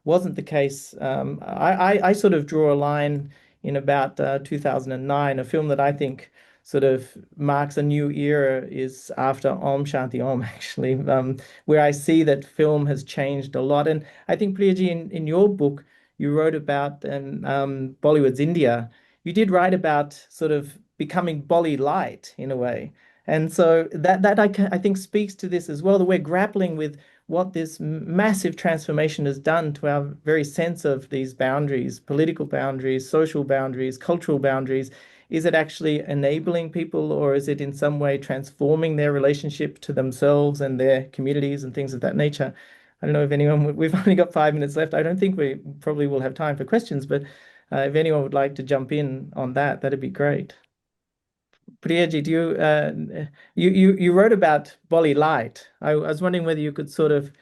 wasn't the case. I sort of draw a line in about 2009. A film that I think sort of marks a new era is after Om Shanti Om, actually, where I see that film has changed a lot. And I think, Priyaji, in your book, you wrote about Bollywood's India. You did write about sort of becoming Bolly light in a way. And so I think speaks to this as well, that we're grappling with what this massive transformation has done to our very sense of these boundaries, political boundaries, social boundaries, cultural boundaries. Is it actually enabling people, or is it in some way transforming their relationship to themselves and their communities and things of that nature? I don't know if anyone, we've only got 5 minutes left. I don't think we probably will have time for questions, but if anyone would like to jump in on that, that'd be great. Priyaji, you wrote about Bolly Light. I was wondering whether you could sort of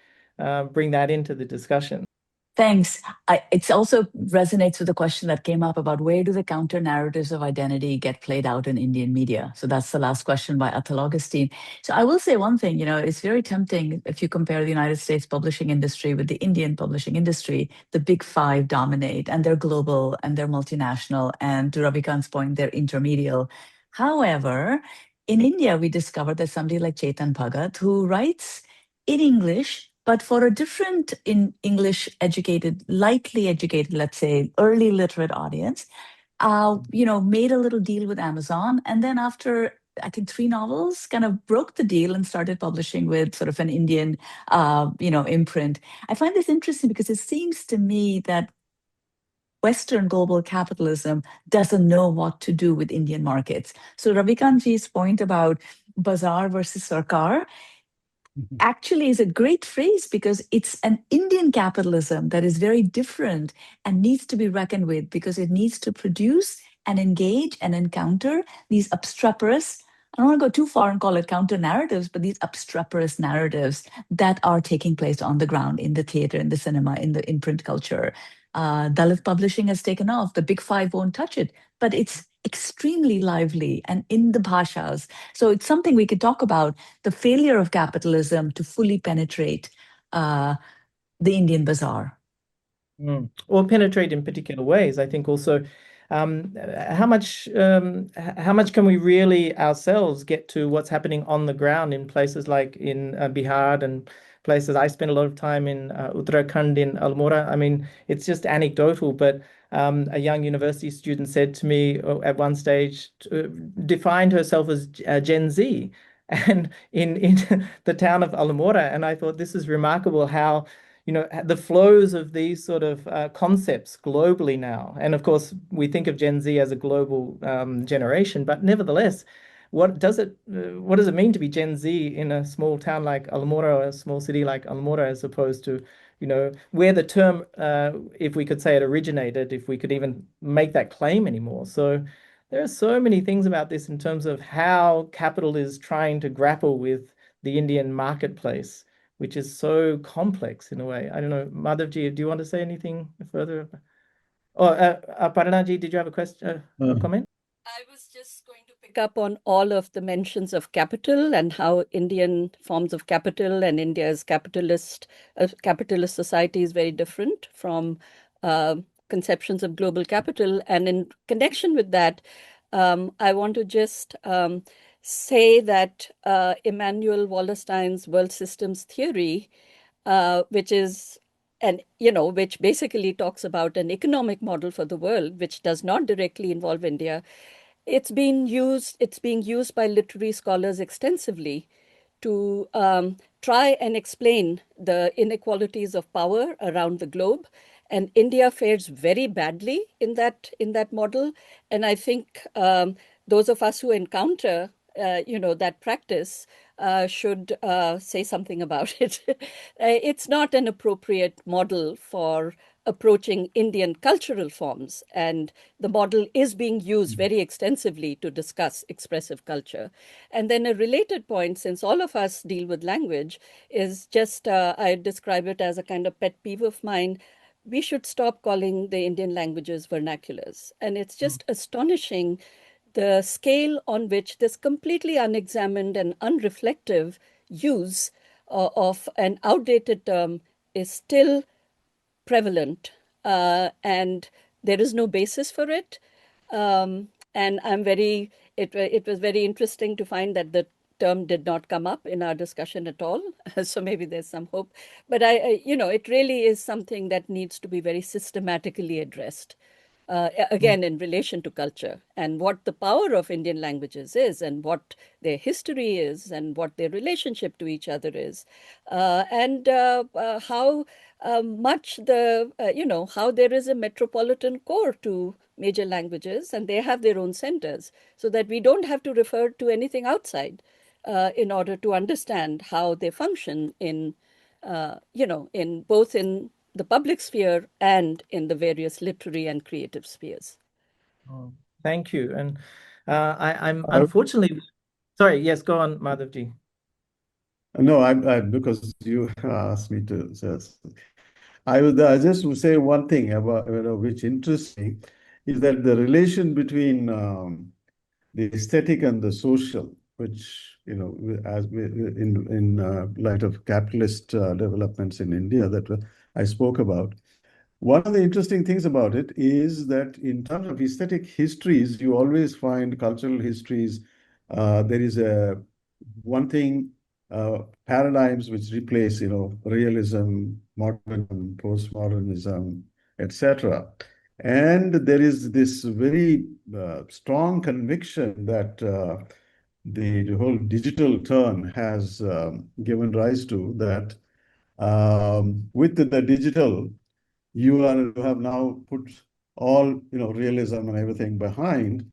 bring that into the discussion.
Thanks. It also resonates with the question that came up about where do the counter narratives of identity get played out in Indian media? So that's the last question by Atul Augustine. So I will say one thing, it's very tempting if you compare the United States publishing industry with the Indian publishing industry. The big five dominate, and they're global and they're multinational. And to Ravikant's point, they're intermedial. However, in India, we discovered that somebody like Chetan Bhagat, who writes in English, but for a different in English educated, lightly educated, let's say, early literate audience, made a little deal with Amazon. And then after, I think, 3 novels, kind of broke the deal and started publishing with sort of an Indian, imprint. I find this interesting because it seems to me that Western global capitalism doesn't know what to do with Indian markets. So Ravikantji's point about bazaar versus sarkar actually is a great phrase, because it's an Indian capitalism that is very different and needs to be reckoned with, because it needs to produce and engage and encounter these obstreperous, I don't want to go too far and call it counter narratives, but these obstreperous narratives that are taking place on the ground, in the theater, in the cinema, in the print culture. Dalit publishing has taken off. The big five won't touch it, but it's extremely lively and in the bhashas. So it's something we could talk about, the failure of capitalism to fully penetrate the Indian bazaar.
Or penetrate in particular ways. I think also how much can we really ourselves get to what's happening on the ground in places like in Bihar and places. I spent a lot of time in Uttarakhand, in Almora. I mean, it's just anecdotal, but a young university student said to me at one stage, defined herself as Gen Z, and in the town of Almora. And I thought, this is remarkable how the flows of these sort of concepts globally now. And of course, we think of Gen Z as a global generation, but nevertheless, what does it mean to be Gen Z in a small town like Almora, or a small city like Almora, as opposed to, where the term, if we could say it originated, if we could even make that claim anymore. So there are so many things about this in terms of how capital is trying to grapple with the Indian marketplace, which is so complex in a way. I don't know, Madhavji, do you want to say anything further? Oh, Aparnaji, did you have a question, a comment?
I was just going to pick up on all of the mentions of capital and how Indian forms of capital and India's capitalist society is very different from conceptions of global capital. And in connection with that, I want to just say that Immanuel Wallerstein's world systems theory, which is which basically talks about an economic model for the world, which does not directly involve India. It's being used by literary scholars extensively to try and explain the inequalities of power around the globe. And India fares very badly in that model. And I think those of us who encounter that practice should say something about it. It's not an appropriate model for approaching Indian cultural forms. And the model is being used very extensively to discuss expressive culture. And then a related point, since all of us deal with language, is just, I describe it as a kind of pet peeve of mine. We should stop calling the Indian languages vernaculars. And it's just astonishing the scale on which this completely unexamined and unreflective use of an outdated term is still prevalent, and there is no basis for it. And it was very interesting to find that the term did not come up in our discussion at all. So maybe there's some hope. But it really is something that needs to be very systematically addressed. Again, in relation to culture and what the power of Indian languages is, and what their history is, and what their relationship to each other is, and how much how there is a metropolitan core to major languages, and they have their own centers, so that we don't have to refer to anything outside in order to understand how they function in both in the public sphere and in the various literary and creative spheres.
Oh, thank you. And I'm
I,
unfortunately, sorry, yes, go on, Madhavji.
no, because you asked me to. I just would say one thing about which interests me is that the relation between the aesthetic and the social, which in light of capitalist developments in India that I spoke about. One of the interesting things about it is that in terms of aesthetic histories, you always find cultural histories. There is a one thing paradigms which replace, realism, modernism, postmodernism, etc. And there is this very strong conviction that the whole digital turn has given rise to that. With the digital, you have now put all realism and everything behind.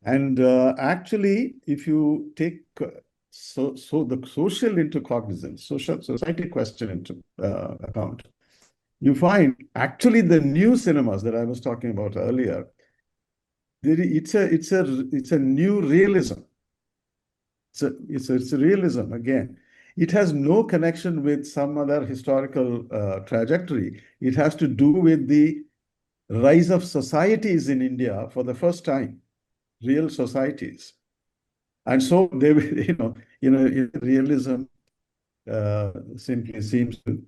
And actually, if you take the social into cognizance, social society question into account, you find actually the new cinemas that I was talking about earlier. It's a new realism. It's a realism again. It has no connection with some other historical trajectory. It has to do with the rise of societies in India for the first time, real societies. And so they, realism simply seems to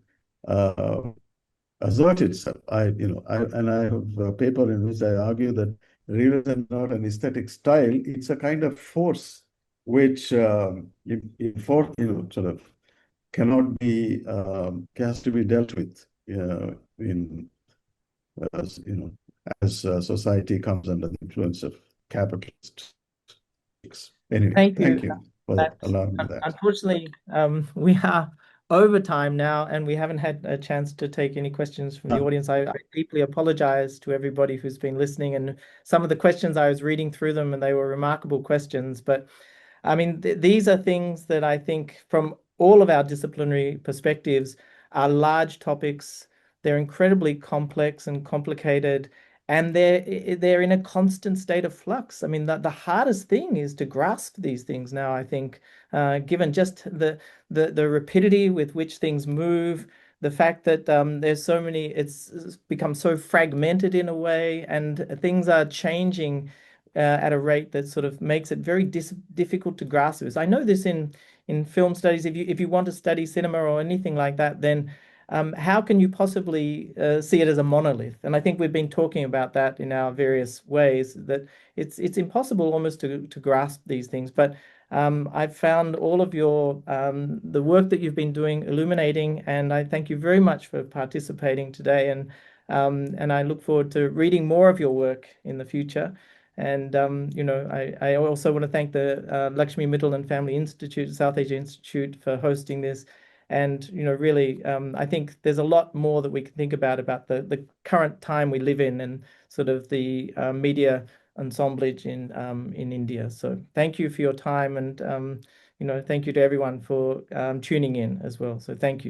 assert itself. I have a paper in which I argue that realism is not an aesthetic style; it's a kind of force which, sort of cannot be has to be dealt with in as society comes under the influence of capitalists. Anyway,
Thank
thank
you.
you for
That's
allowing me that.
unfortunately, we are over time now, and we haven't had a chance to take any questions from the audience. I deeply apologize to everybody who's been listening, and some of the questions I was reading through them, and they were remarkable questions. But I mean, these are things that I think from all of our disciplinary perspectives are large topics. They're incredibly complex and complicated, and they're in a constant state of flux. I mean, the hardest thing is to grasp these things now, I think, given just the rapidity with which things move, the fact that there's so many, it's become so fragmented in a way, and things are changing at a rate that sort of makes it very difficult to grasp this. I know this in film studies. If you want to study cinema or anything like that, then how can you possibly see it as a monolith? And I think we've been talking about that in our various ways, that it's impossible almost to grasp these things. But I've found all of your the work that you've been doing illuminating, and I thank you very much for participating today. And I look forward to reading more of your work in the future. And I also want to thank the Lakshmi Mittal and Family Institute, South Asia Institute, for hosting this. And really, I think there's a lot more that we can think about the current time we live in, and sort of the media assemblage in India. So thank you for your time, and thank you to everyone for tuning in as well. So thank you.